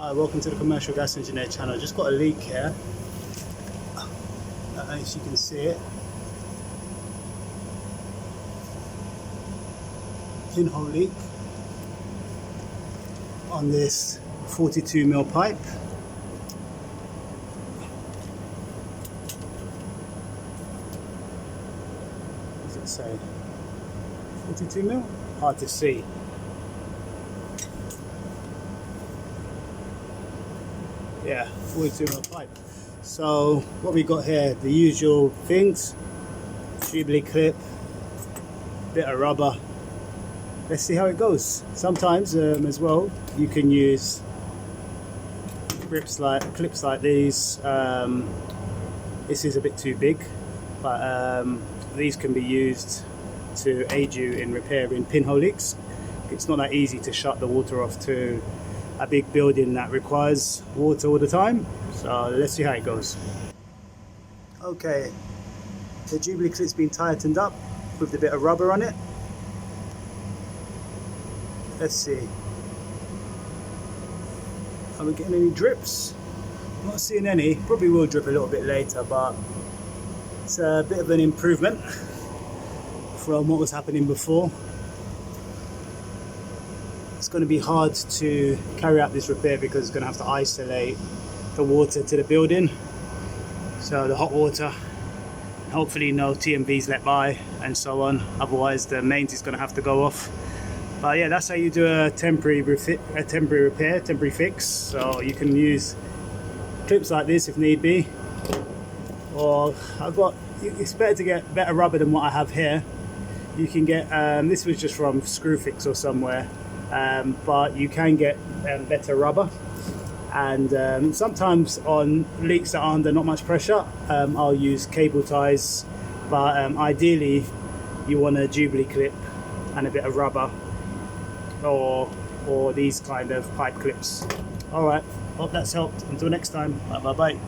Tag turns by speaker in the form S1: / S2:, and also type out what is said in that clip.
S1: Hi, welcome to the Commercial Gas Engineer channel. Just got a leak here. As you can see it. Pinhole leak on this 42mm pipe. What does it say? 42mm? Hard to see. Yeah, 42mm pipe. So what we got here, the usual things: Jubilee clip, bit of rubber. Let's see how it goes. Sometimes as well, you can use clips like these. This is a bit too big, but these can be used to aid you in repairing pinhole leaks. It's not that easy to shut the water off to a big building that requires water all the time. So let's see how it goes. Okay, the Jubilee clip's been tightened up with a bit of rubber on it. Let's see. Are we getting any drips? I'm not seeing any. Probably will drip a little bit later, but it's a bit of an improvement from what was happening before. It's going to be hard to carry out this repair because it's going to have to isolate the water to the building. So the hot water, hopefully no TMVs let by and so on. Otherwise the mains is going to have to go off. But yeah, that's how you do a temporary repair, temporary fix. So you can use clips like this if need be. Or it's better to get better rubber than what I have here. You can get, this was just from Screwfix or somewhere. But you can get better rubber, and sometimes on leaks that are under not much pressure, I'll use cable ties, but ideally you want a Jubilee clip and a bit of rubber, or these kind of pipe clips. Alright, hope that's helped. Until next time, bye bye.